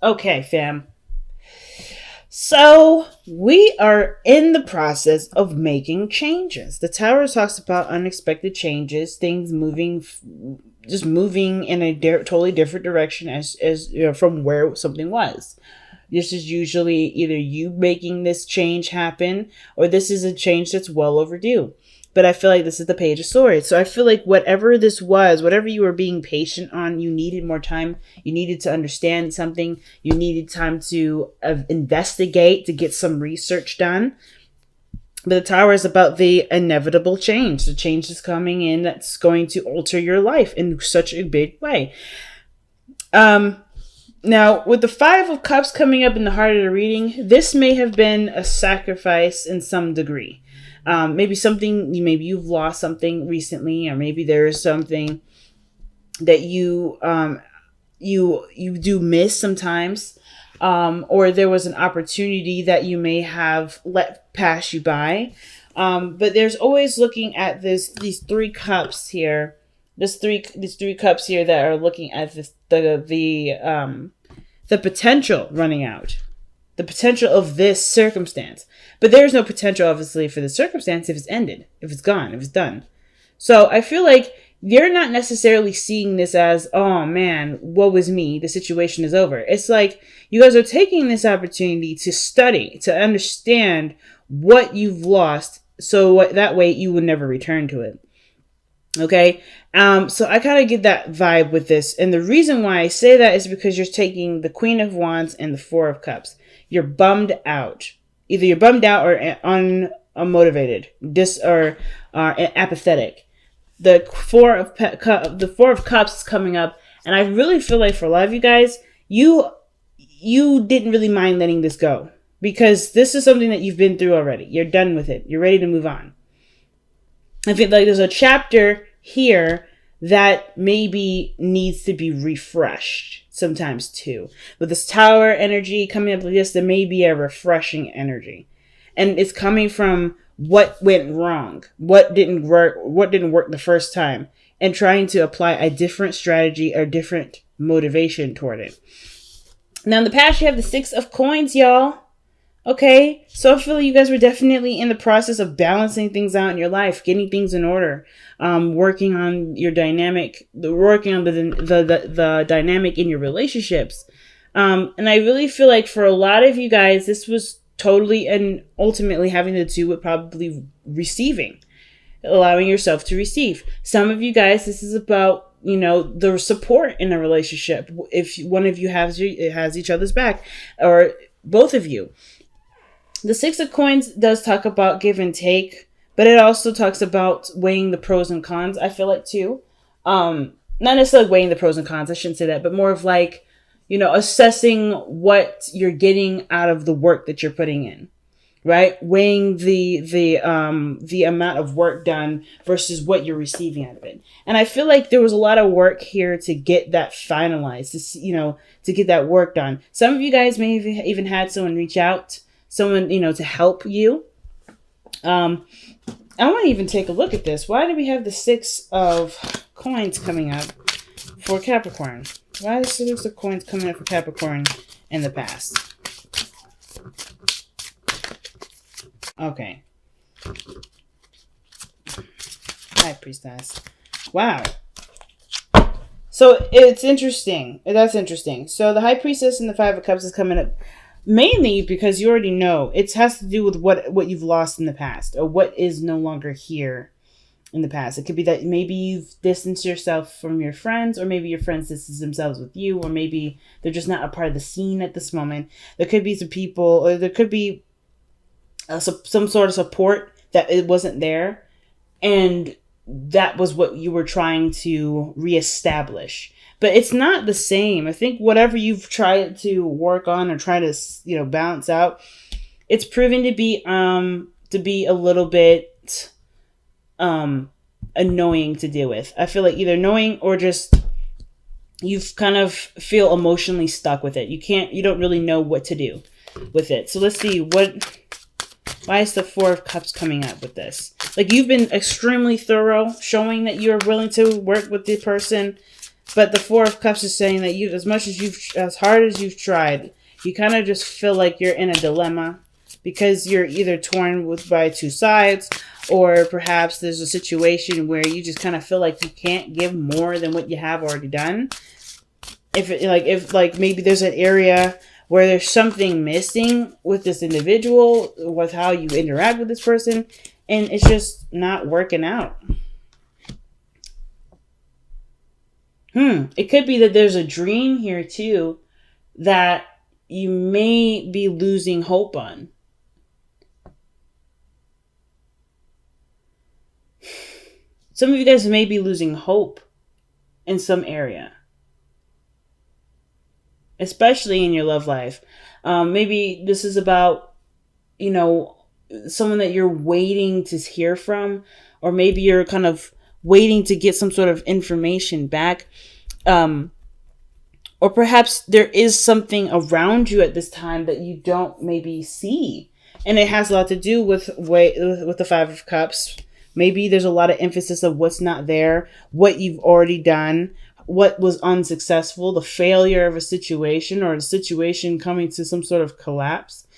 Okay, fam. So we are in the process of making changes. The Tower talks about unexpected changes, things moving, just moving in a totally different direction as you know, from where something was. This is usually either you making this change happen or this is a change that's well overdue. But I feel like this is the Page of Swords. So I feel like whatever this was, whatever you were being patient on, you needed more time. You needed to understand something. You needed time to investigate, to get some research done. But the Tower is about the inevitable change. The change is coming in that's going to alter your life in such a big way. Now, with the Five of Cups coming up in the heart of the reading, this may have been a sacrifice in some degree. Maybe you've lost something recently, or maybe there is something that you do miss sometimes, or there was an opportunity that you may have let pass you by. But there's always looking at these three cups here. These three cups here that are looking at the potential running out, the potential of this circumstance. But there's no potential, obviously, for the circumstance if it's ended, if it's gone, if it's done. So I feel like you're not necessarily seeing this as, oh man, woe is me, the situation is over. It's like you guys are taking this opportunity to study, to understand what you've lost, so that way you will never return to it. Okay, so I kind of get that vibe with this. And the reason why I say that is because you're taking the Queen of Wands and the Four of Cups. You're bummed out. Either you're bummed out or unmotivated, or apathetic. The Four of Cups is coming up. And I really feel like for a lot of you guys, you didn't really mind letting this go. Because this is something that you've been through already. You're done with it. You're ready to move on. I feel like there's a chapter here that maybe needs to be refreshed sometimes too. With this Tower energy coming up like this, there may be a refreshing energy. And it's coming from what went wrong, what didn't work the first time, and trying to apply a different strategy or different motivation toward it. Now in the past, you have the Six of Coins, y'all. Okay, so I feel like you guys were definitely in the process of balancing things out in your life, getting things in order, working on your dynamic, working on the dynamic in your relationships. And I really feel like for a lot of you guys, this was totally and ultimately having to do with probably receiving, allowing yourself to receive. Some of you guys, this is about, the support in a relationship. If one of you has each other's back, or both of you. The Six of Coins does talk about give and take, but it also talks about weighing the pros and cons, I feel like, too. Not necessarily weighing the pros and cons, I shouldn't say that, but more of like, assessing what you're getting out of the work that you're putting in, right? Weighing the amount of work done versus what you're receiving out of it. And I feel like there was a lot of work here to get that finalized, to get that work done. Some of you guys may have even had someone reach out, someone, to help you. I want to even take a look at this. Why do we have the Six of Coins coming up for Capricorn? Why is the Six of Coins coming up for Capricorn in the past? Okay. High Priestess. Wow. So it's interesting. That's interesting. So the High Priestess and the Five of Cups is coming up. Mainly because you already know it has to do with what you've lost in the past, or what is no longer here in the past. It could be that maybe you've distanced yourself from your friends, or maybe your friends distance themselves with you, or maybe they're just not a part of the scene at this moment. There could be some people, or there could be some sort of support that it wasn't there, and that was what you were trying to reestablish. But it's not the same. I think whatever you've tried to work on or try to, balance out, it's proven to be a little bit annoying to deal with. I feel like either annoying or just you've kind of feel emotionally stuck with it. You don't really know what to do with it. So let's see why is the Four of Cups coming up with this? Like, you've been extremely thorough, showing that you're willing to work with the person. But the Four of Cups is saying that as hard as you've tried, you kind of just feel like you're in a dilemma because you're either torn by two sides, or perhaps there's a situation where you just kind of feel like you can't give more than what you have already done. If maybe there's an area where there's something missing with this individual, with how you interact with this person, and it's just not working out. It could be that there's a dream here too that you may be losing hope on. Some of you guys may be losing hope in some area, especially in your love life. Maybe this is about, someone that you're waiting to hear from, or maybe you're kind of waiting to get some sort of information back. Or perhaps there is something around you at this time that you don't maybe see. And it has a lot to do with the Five of Cups. Maybe there's a lot of emphasis of what's not there, what you've already done, what was unsuccessful, the failure of a situation, or the situation coming to some sort of collapse.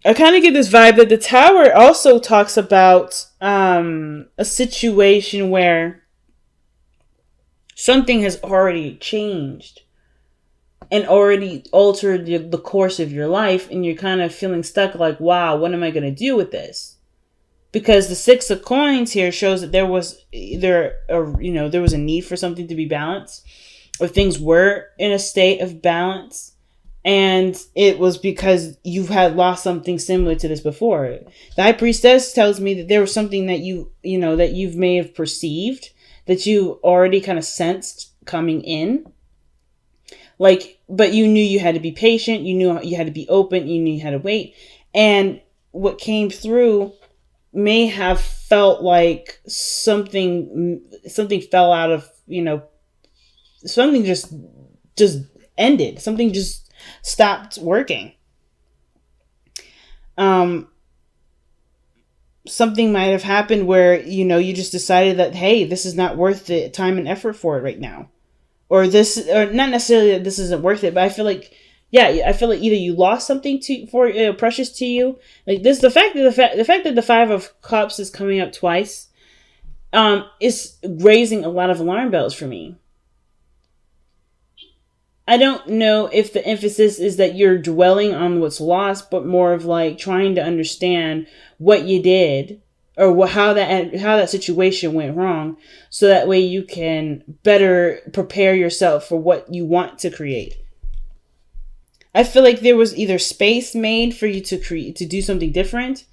I kind of get this vibe that the Tower also talks about a situation where something has already changed and already altered the course of your life, and you're kind of feeling stuck like, wow, what am I going to do with this? Because the Six of Coins here shows that there was there was a need for something to be balanced, or things were in a state of balance. And it was because you had lost something similar to this before. The High Priestess tells me that there was something that that you may have perceived, that you already kind of sensed coming in. But you knew you had to be patient. You knew you had to be open. You knew you had to wait. And what came through may have felt like something fell out of, something just ended. Something just stopped working. Something might have happened where, you just decided that, hey, this is not worth the time and effort for it right now. Or not necessarily that this isn't worth it, but I feel like either you lost something precious to you. Like this, the fact that the Five of Cups is coming up twice, is raising a lot of alarm bells for me. I don't know if the emphasis is that you're dwelling on what's lost, but more of like trying to understand what you did, or how that situation went wrong, so that way you can better prepare yourself for what you want to create. I feel like there was either space made for you to do something different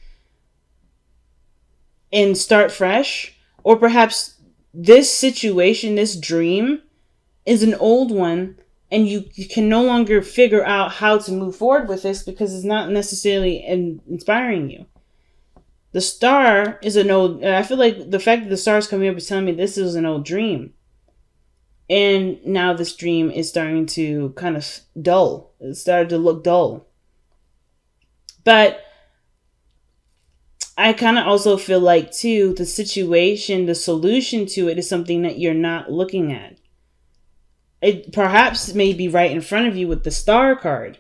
and start fresh, or perhaps this situation, this dream, is an old one, and you can no longer figure out how to move forward with this because it's not necessarily inspiring you. The Star is an old... I feel like the fact that the Star is coming up is telling me this is an old dream. And now this dream is starting to kind of dull. It started to look dull. But I kind of also feel like, too, the situation, the solution to it is something that you're not looking at. It perhaps may be right in front of you with the Star card.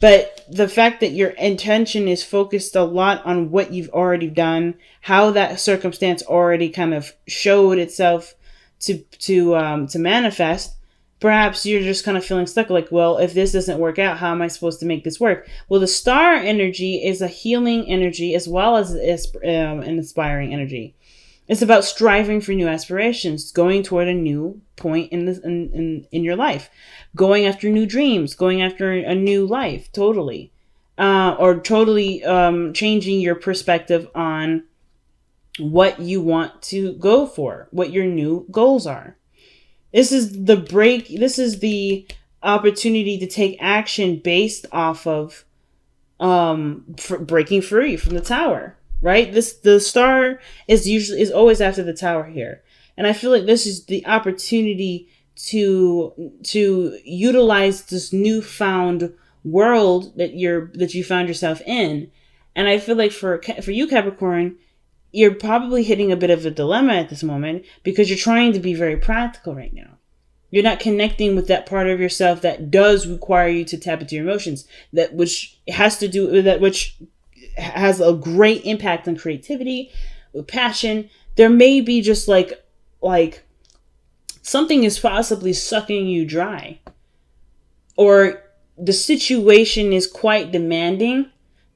But the fact that your intention is focused a lot on what you've already done, how that circumstance already kind of showed itself to manifest, perhaps you're just kind of feeling stuck like, well, if this doesn't work out, how am I supposed to make this work? Well, the Star energy is a healing energy as well as an inspiring energy. It's about striving for new aspirations, going toward a new point in your life, going after new dreams, going after a new life, totally, or totally changing your perspective on what you want to go for, what your new goals are. This is the break. This is the opportunity to take action based off of breaking free from the Tower. Right? The Star is always after the Tower here. And I feel like this is the opportunity to utilize this newfound world that you found yourself in. And I feel like for you, Capricorn, you're probably hitting a bit of a dilemma at this moment because you're trying to be very practical right now. You're not connecting with that part of yourself that does require you to tap into your emotions, that which has to do with that, which has a great impact on creativity, with passion. There may be just like something is possibly sucking you dry, or the situation is quite demanding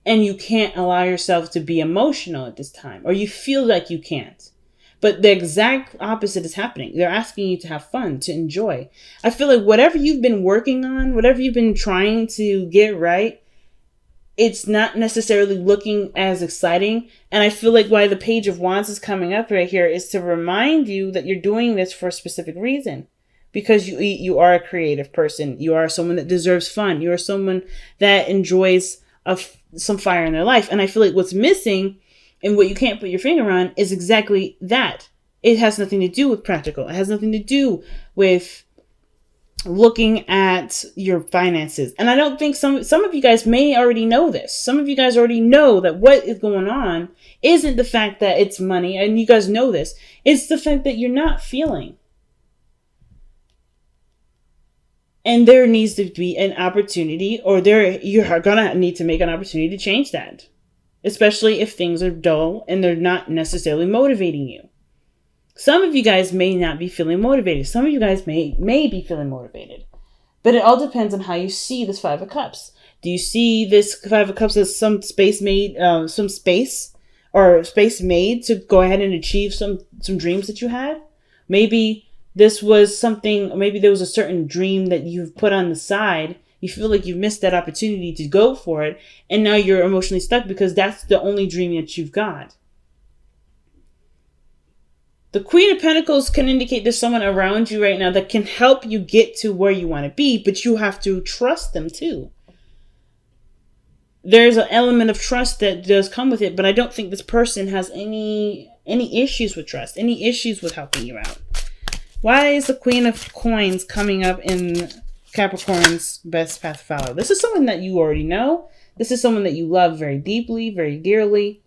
and you can't allow yourself to be emotional at this time, or you feel like you can't. But the exact opposite is happening. They're asking you to have fun, to enjoy. I feel like whatever you've been working on, whatever you've been trying to get right, it's not necessarily looking as exciting. And I feel like why the Page of Wands is coming up right here is to remind you that you're doing this for a specific reason. Because you are a creative person. You are someone that deserves fun. You are someone that enjoys some fire in their life. And I feel like what's missing and what you can't put your finger on is exactly that. It has nothing to do with practical. It has nothing to do with looking at your finances. And I don't think some of you guys may already know this. Some of you guys already know that what is going on isn't the fact that it's money, and you guys know this. It's the fact that you're not feeling. And there needs to be an opportunity, or you're gonna need to make an opportunity to change that. Especially if things are dull and they're not necessarily motivating you. Some of you guys may not be feeling motivated. Some of you guys may be feeling motivated. But it all depends on how you see this Five of Cups. Do you see this Five of Cups as some space made to go ahead and achieve some dreams that you had? Maybe this was something, maybe there was a certain dream that you've put on the side. You feel like you've missed that opportunity to go for it. And now you're emotionally stuck because that's the only dream that you've got. The Queen of Pentacles can indicate there's someone around you right now that can help you get to where you want to be, but you have to trust them too. There's an element of trust that does come with it, but I don't think this person has any issues with trust, any issues with helping you out. Why is the Queen of Coins coming up in Capricorn's best path to follow? This is someone that you already know. This is someone that you love very deeply, very dearly.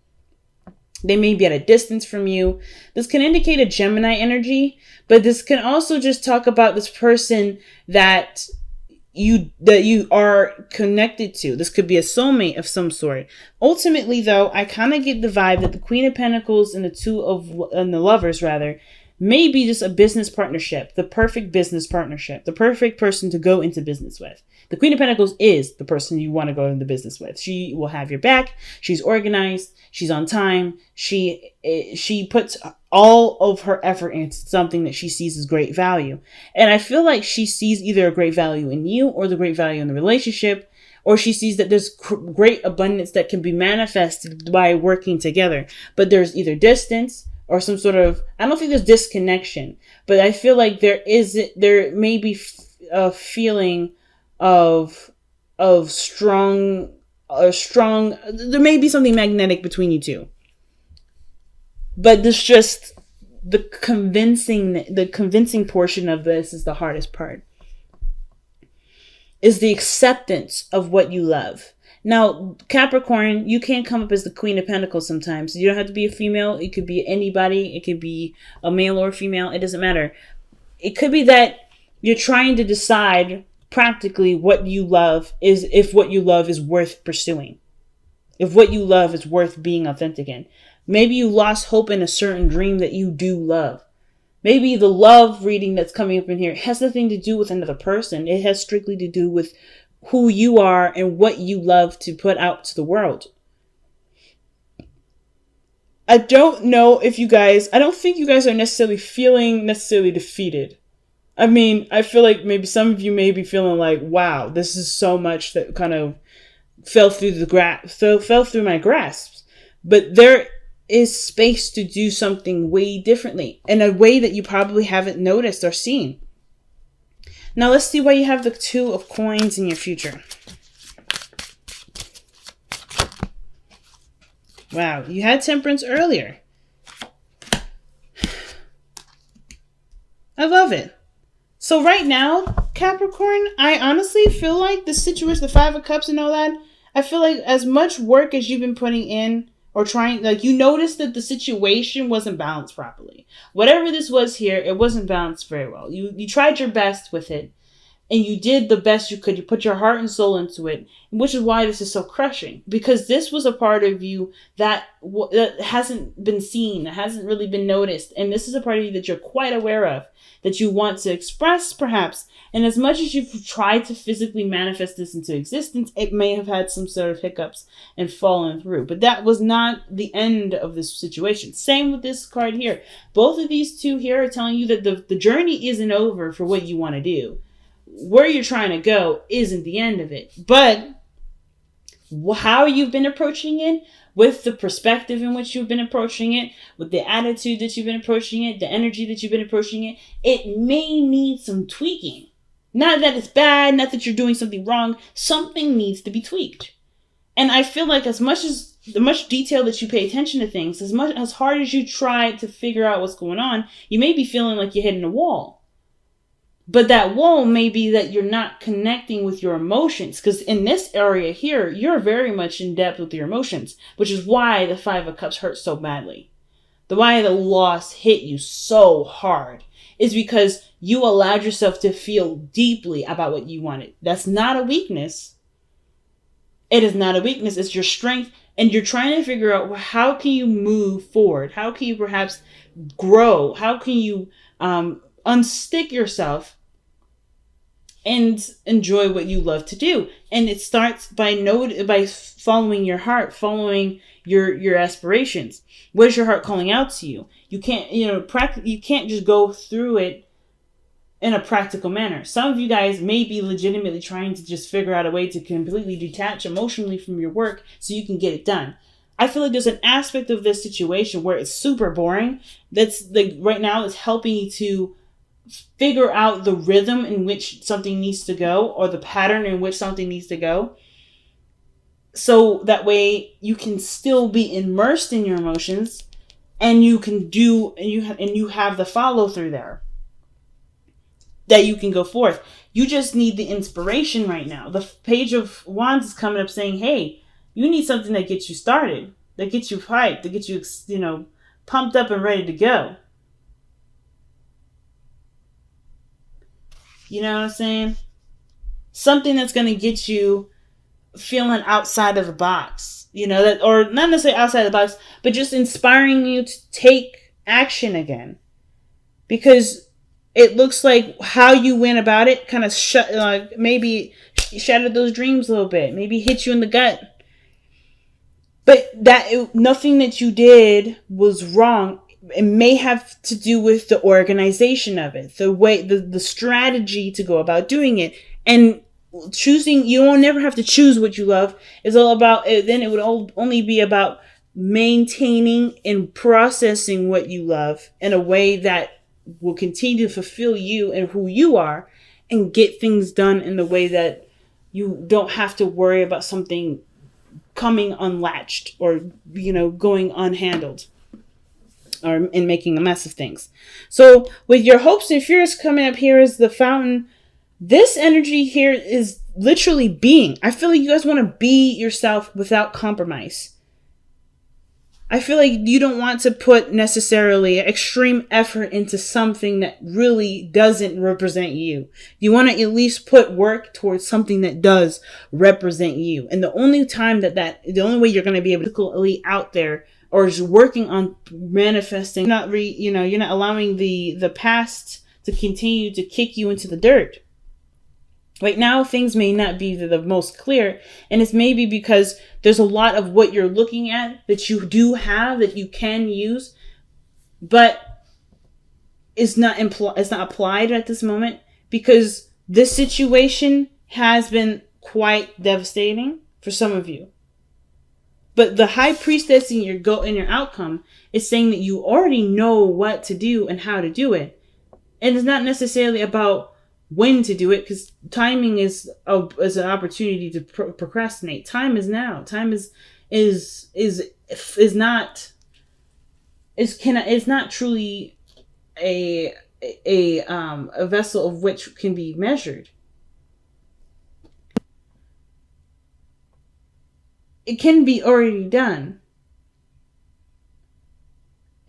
They may be at a distance from you. This can indicate a Gemini energy, but this can also just talk about this person that you are connected to. This could be a soulmate of some sort. Ultimately, though, I kind of get the vibe that the Queen of Pentacles and the Lovers rather may be just a business partnership, the perfect business partnership, the perfect person to go into business with. The Queen of Pentacles is the person you want to go into business with. She will have your back. She's organized. She's on time. She puts all of her effort into something that she sees as great value. And I feel like she sees either a great value in you or the great value in the relationship, or she sees that there's great abundance that can be manifested by working together. But there's either distance or some sort of, I don't think there's disconnection, but I feel like there may be a feeling of strong, there may be something magnetic between you two. But this just, the convincing portion of this is the hardest part. Is the acceptance of what you love. Now, Capricorn, you can come up as the Queen of Pentacles sometimes. You don't have to be a female. It could be anybody. It could be a male or a female. It doesn't matter. It could be that you're trying to decide practically what you love is, if what you love is worth pursuing. If what you love is worth being authentic in. Maybe you lost hope in a certain dream that you do love. Maybe the love reading that's coming up in here has nothing to do with another person. It has strictly to do with who you are and what you love to put out to the world. I don't know if I don't think you guys are necessarily feeling defeated. I mean, I feel like maybe some of you may be feeling like, wow, this is so much that kind of fell through my grasp. But there is space to do something way differently in a way that you probably haven't noticed or seen. Now let's see why you have the Two of Coins in your future. Wow, you had Temperance earlier. I love it. So right now, Capricorn, I honestly feel like the situation, the Five of Cups and all that, I feel like as much work as you've been putting in or trying, like, you noticed that the situation wasn't balanced properly. Whatever this was here, it wasn't balanced very well. You tried your best with it, and you did the best you could. You put your heart and soul into it, which is why this is so crushing, because this was a part of you that hasn't been seen, that hasn't really been noticed, and this is a part of you that you're quite aware of, that you want to express, perhaps. And as much as you've tried to physically manifest this into existence, it may have had some sort of hiccups and fallen through. But that was not the end of this situation. Same with this card here. Both of these two here are telling you that the journey isn't over for what you want to do. Where you're trying to go isn't the end of it. But how you've been approaching it, with the perspective in which you've been approaching it, with the attitude that you've been approaching it, the energy that you've been approaching it, it may need some tweaking. Not that it's bad, not that you're doing something wrong. Something needs to be tweaked. And I feel like the much detail that you pay attention to things, as hard as you try to figure out what's going on, you may be feeling like you're hitting a wall. But that wall may be that you're not connecting with your emotions. Because in this area here, you're very much in depth with your emotions, which is why the Five of Cups hurt so badly. Why the loss hit you so hard is because you allowed yourself to feel deeply about what you wanted. That's not a weakness. It is not a weakness. It's your strength. And you're trying to figure out, well, how can you move forward? How can you perhaps grow? How can you unstick yourself and enjoy what you love to do? And it starts by following your heart, following your aspirations. What is your heart calling out to you? You can't, you can't just go through it in a practical manner. Some of you guys may be legitimately trying to just figure out a way to completely detach emotionally from your work so you can get it done. I feel like there's an aspect of this situation where it's super boring. That's like right now it's helping you to figure out the rhythm in which something needs to go, or the pattern in which something needs to go. So that way you can still be immersed in your emotions, and you can do, and you have the follow through there, that you can go forth. You just need the inspiration right now. The Page of Wands is coming up saying, hey, you need something that gets you started, that gets you hyped, that gets you, pumped up and ready to go. You know what I'm saying? Something that's going to get you feeling outside of the box, or not necessarily outside the box, but just inspiring you to take action again. Because it looks like how you went about it kind of maybe shattered those dreams a little bit, maybe hit you in the gut. But nothing that you did was wrong. It may have to do with the organization of it, the way, the strategy to go about doing it. And choosing, you won't never have to choose what you love. It's all about, then it would only be about maintaining and processing what you love in a way that will continue to fulfill you and who you are, and get things done in the way that you don't have to worry about something coming unlatched or, going unhandled, and making a mess of things. So with your hopes and fears coming up here is the Fountain. This energy here is literally being. I feel like you guys want to be yourself without compromise. I feel like you don't want to put necessarily extreme effort into something that really doesn't represent you. You want to at least put work towards something that does represent you. And the only way you're going to be able to be out there or just working on manifesting, you're not allowing the past to continue to kick you into the dirt. Right now, things may not be the most clear, and it's maybe because there's a lot of what you're looking at that you do have that you can use, but it's not applied at this moment, because this situation has been quite devastating for some of you. But the High Priestess in your outcome is saying that you already know what to do and how to do it, and it's not necessarily about when to do it, because timing is an opportunity to procrastinate. Time is now. Time is not truly a vessel of which can be measured. It can be already done.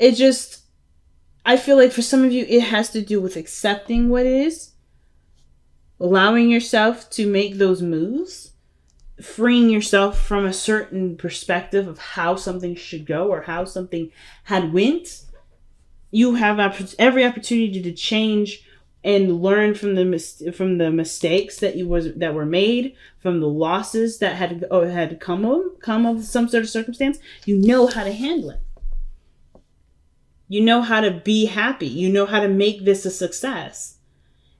it just, I feel like for some of you, it has to do with accepting what is, allowing yourself to make those moves, freeing yourself from a certain perspective of how something should go or how something had went. You have every opportunity to change and learn from the mistakes that were made, from the losses that had come of some sort of circumstance. You know how to handle it. You know how to be happy. You know how to make this a success.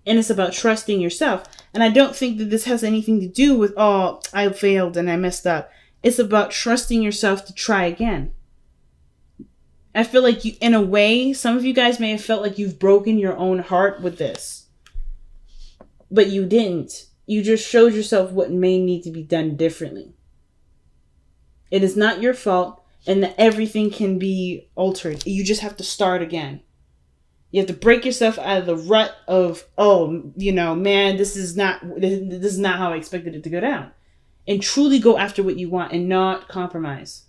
And it's about trusting yourself. And I don't think that this has anything to do with, oh, I failed and I messed up. It's about trusting yourself to try again. I feel like you, in a way, some of you guys may have felt like you've broken your own heart with this. But you didn't. You just showed yourself what may need to be done differently. It is not your fault, and that everything can be altered. You just have to start again. You have to break yourself out of the rut of, oh, man, this is not how I expected it to go down. And truly go after what you want and not compromise.